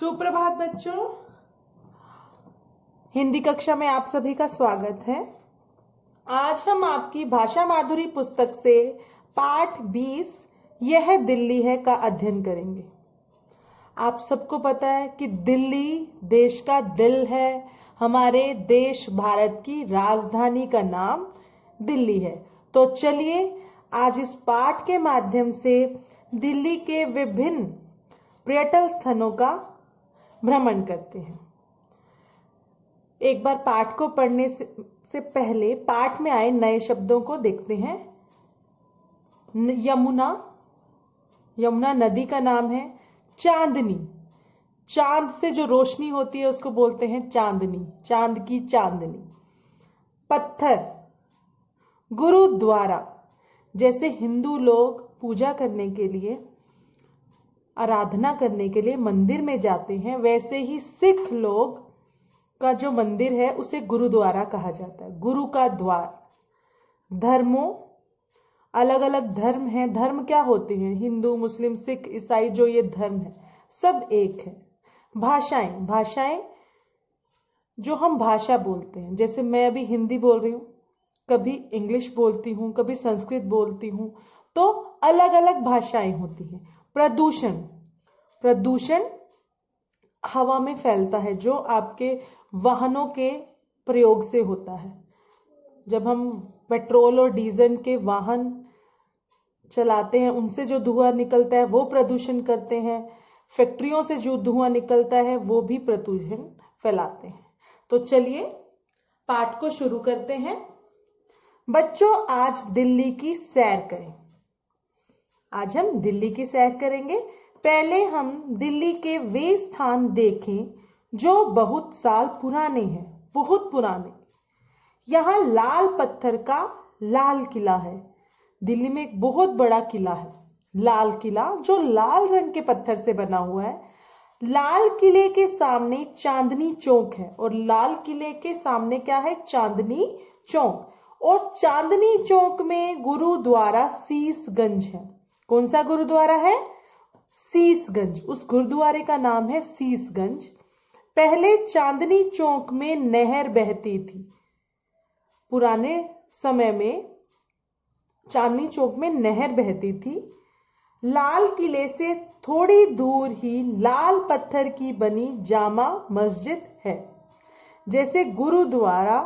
सुप्रभात बच्चों, हिंदी कक्षा में आप सभी का स्वागत है। आज हम आपकी भाषा माधुरी पुस्तक से पाठ 20 यह दिल्ली है का अध्ययन करेंगे। आप सबको पता है कि दिल्ली देश का दिल है। हमारे देश भारत की राजधानी का नाम दिल्ली है। तो चलिए आज इस पाठ के माध्यम से दिल्ली के विभिन्न पर्यटन स्थलों का भ्रमण करते हैं। एक बार पाठ को पढ़ने से पहले पाठ में आए नए शब्दों को देखते हैं। यमुना, यमुना नदी का नाम है। चांदनी, चांद से जो रोशनी होती है उसको बोलते हैं चांदनी, चांद की चांदनी। पत्थर, गुरुद्वारा, जैसे हिंदू लोग पूजा करने के लिए, आराधना करने के लिए मंदिर में जाते हैं, वैसे ही सिख लोग का जो मंदिर है उसे गुरुद्वारा कहा जाता है, गुरु का द्वार। धर्मों, अलग अलग धर्म हैं। धर्म क्या होते हैं? हिंदू, मुस्लिम, सिख, ईसाई, जो ये धर्म है सब एक है। भाषाएं, भाषाएं जो हम भाषा बोलते हैं, जैसे मैं अभी हिंदी बोल रही हूँ, कभी इंग्लिश बोलती हूँ, कभी संस्कृत बोलती हूँ, तो अलग अलग भाषाएं होती हैं। प्रदूषण, प्रदूषण हवा में फैलता है जो आपके वाहनों के प्रयोग से होता है। जब हम पेट्रोल और डीजल के वाहन चलाते हैं उनसे जो धुआं निकलता है वो प्रदूषण करते हैं। फैक्ट्रियों से जो धुआं निकलता है वो भी प्रदूषण फैलाते हैं। तो चलिए पाठ को शुरू करते हैं। बच्चों, आज दिल्ली की सैर करें। आज हम दिल्ली की सैर करेंगे। पहले हम दिल्ली के वे स्थान देखें जो बहुत साल पुराने हैं, बहुत पुराने। यहाँ लाल पत्थर का लाल किला है। दिल्ली में एक बहुत बड़ा किला है, लाल किला, जो लाल रंग के पत्थर से बना हुआ है। लाल किले के सामने चांदनी चौक है और लाल किले के सामने क्या है? चांदनी चौक। और चांदनी चौक में गुरुद्वारा शीशगंज है। कौन सा गुरुद्वारा है? शीशगंज। उस गुरुद्वारे का नाम है शीशगंज। पहले चांदनी चौक में नहर बहती थी। पुराने समय में चांदनी चौक में नहर बहती थी। लाल किले से थोड़ी दूर ही लाल पत्थर की बनी जामा मस्जिद है। जैसे गुरुद्वारा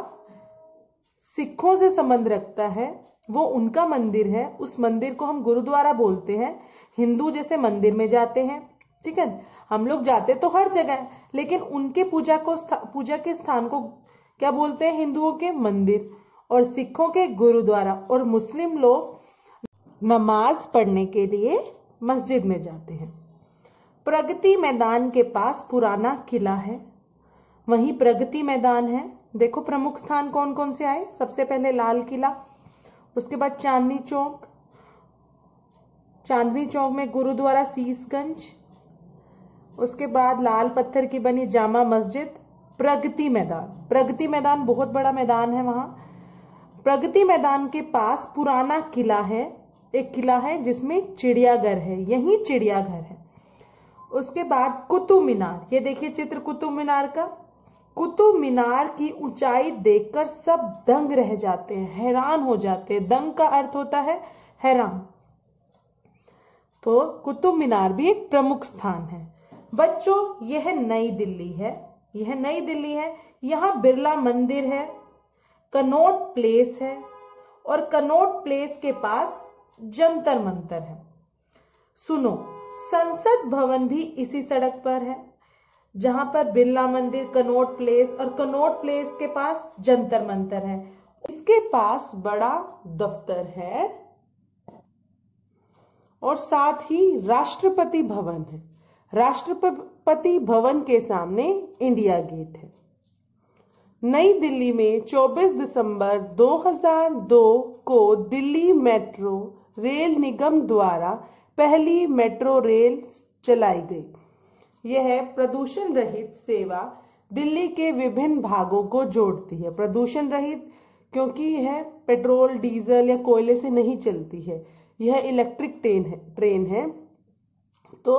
सिखों से संबंध रखता है, वो उनका मंदिर है, उस मंदिर को हम गुरुद्वारा बोलते हैं। हिंदू जैसे मंदिर में जाते हैं, ठीक है, हम लोग जाते तो हर जगह, लेकिन उनके पूजा के स्थान को क्या बोलते हैं? हिंदुओं के मंदिर, और सिखों के गुरुद्वारा, और मुस्लिम लोग नमाज पढ़ने के लिए मस्जिद में जाते हैं। प्रगति मैदान के पास पुराना किला है, वहीं प्रगति मैदान है। देखो प्रमुख स्थान कौन कौन से आए। सबसे पहले लाल किला, उसके बाद चांदनी चौक, चांदनी चौक में गुरुद्वारा शीशगंज, उसके बाद लाल पत्थर की बनी जामा मस्जिद, प्रगति मैदान। प्रगति मैदान बहुत बड़ा मैदान है। वहां प्रगति मैदान के पास पुराना किला है, एक किला है जिसमें चिड़ियाघर है, यही चिड़ियाघर है। उसके बाद कुतुब मीनार, ये देखिए चित्र कुतुब मीनार का। कुतुब मीनार की ऊंचाई देखकर सब दंग रह जाते हैं, हैरान हो जाते हैं। दंग का अर्थ होता है हैरान। तो कुतुब मीनार भी एक प्रमुख स्थान है। बच्चों, यह नई दिल्ली है, यह नई दिल्ली है। यहाँ बिरला मंदिर है, कनॉट प्लेस है, और कनॉट प्लेस के पास जंतर मंतर है। सुनो, संसद भवन भी इसी सड़क पर है, जहां पर बिरला मंदिर, कनॉट प्लेस, और कनॉट प्लेस के पास जंतर मंतर है। इसके पास बड़ा दफ्तर है और साथ ही राष्ट्रपति भवन है। राष्ट्रपति भवन के सामने इंडिया गेट है। नई दिल्ली में 24 दिसंबर 2002 को दिल्ली मेट्रो रेल निगम द्वारा पहली मेट्रो रेल चलाई गई। यह प्रदूषण रहित सेवा दिल्ली के विभिन्न भागों को जोड़ती है। प्रदूषण रहित क्योंकि यह पेट्रोल, डीजल या कोयले से नहीं चलती है, यह इलेक्ट्रिक ट्रेन है। तो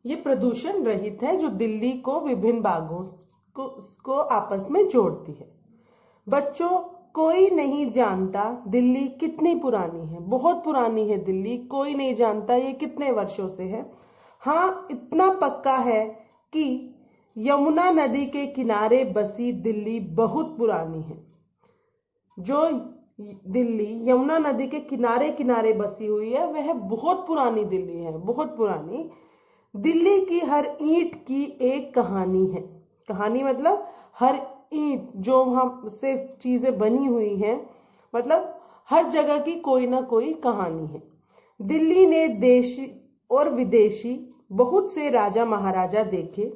ये प्रदूषण रहित है, जो दिल्ली को विभिन्न भागों को आपस में जोड़ती है। बच्चों, कोई नहीं जानता दिल्ली कितनी पुरानी है। बहुत पुरानी है दिल्ली, कोई नहीं जानता ये कितने वर्षों से है। हाँ, इतना पक्का है कि यमुना नदी के किनारे बसी दिल्ली बहुत पुरानी है। जो दिल्ली यमुना नदी के किनारे किनारे बसी हुई है वह बहुत पुरानी दिल्ली है, बहुत पुरानी। दिल्ली की हर ईंट की एक कहानी है। कहानी मतलब हर ईंट जो वहां से चीजें बनी हुई हैं, मतलब हर जगह की कोई ना कोई कहानी है। दिल्ली ने देशी और विदेशी बहुत से राजा महाराजा देखे।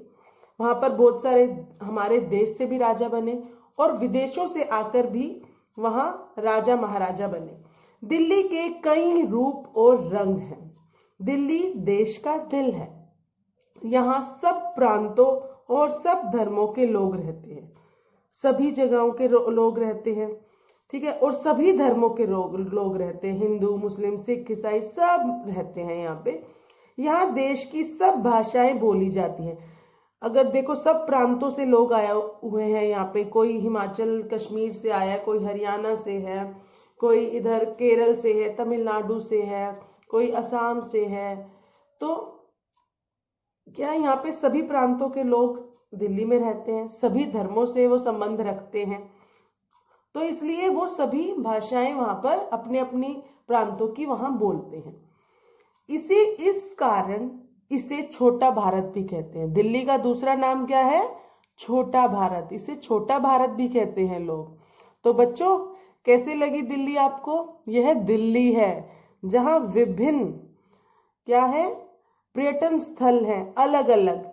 वहां पर बहुत सारे हमारे देश से भी राजा बने और विदेशों से आकर भी वहां राजा महाराजा बने। दिल्ली के कई रूप और रंग हैं। दिल्ली देश का दिल है। यहाँ सब प्रांतों और सब धर्मों के लोग रहते हैं, सभी जगहों के लोग रहते हैं, ठीक है, और सभी धर्मों के लोग रहते हैं, हिंदू मुस्लिम सिख ईसाई सब रहते हैं यहाँ पे। यहाँ देश की सब भाषाएं बोली जाती हैं। अगर देखो, सब प्रांतों से लोग आए हुए हैं यहाँ पे। कोई हिमाचल कश्मीर से आया है, कोई हरियाणा से है, कोई इधर केरल से है, तमिलनाडु से है, कोई असम से है। तो क्या यहाँ पे सभी प्रांतों के लोग दिल्ली में रहते हैं, सभी धर्मों से वो संबंध रखते हैं, तो इसलिए वो सभी भाषाएं वहां पर अपने अपनी प्रांतों की वहां बोलते हैं। इस कारण इसे छोटा भारत भी कहते हैं। दिल्ली का दूसरा नाम क्या है? छोटा भारत। इसे छोटा भारत भी कहते हैं लोग। तो बच्चों, कैसे लगी दिल्ली आपको? यह दिल्ली है जहां विभिन्न क्या है, पर्यटन स्थल हैं अलग अलग।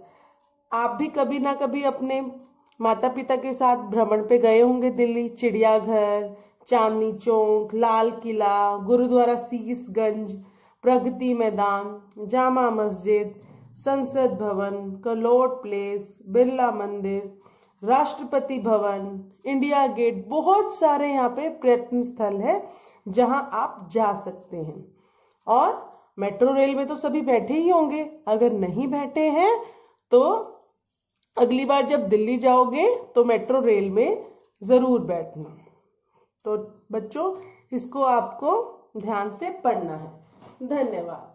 आप भी कभी ना कभी अपने माता पिता के साथ भ्रमण पे गए होंगे दिल्ली। चिड़ियाघर, चांदनी चौक, लाल किला, गुरुद्वारा शीशगंज, प्रगति मैदान, जामा मस्जिद, संसद भवन, कलोट प्लेस, बिरला मंदिर, राष्ट्रपति भवन, इंडिया गेट। बहुत सारे यहाँ पे पर्यटन स्थल है जहां आप जा सकते हैं। और मेट्रो रेल में तो सभी बैठे ही होंगे। अगर नहीं बैठे हैं तो अगली बार जब दिल्ली जाओगे तो मेट्रो रेल में जरूर बैठना। तो बच्चों, इसको आपको ध्यान से पढ़ना है। धन्यवाद।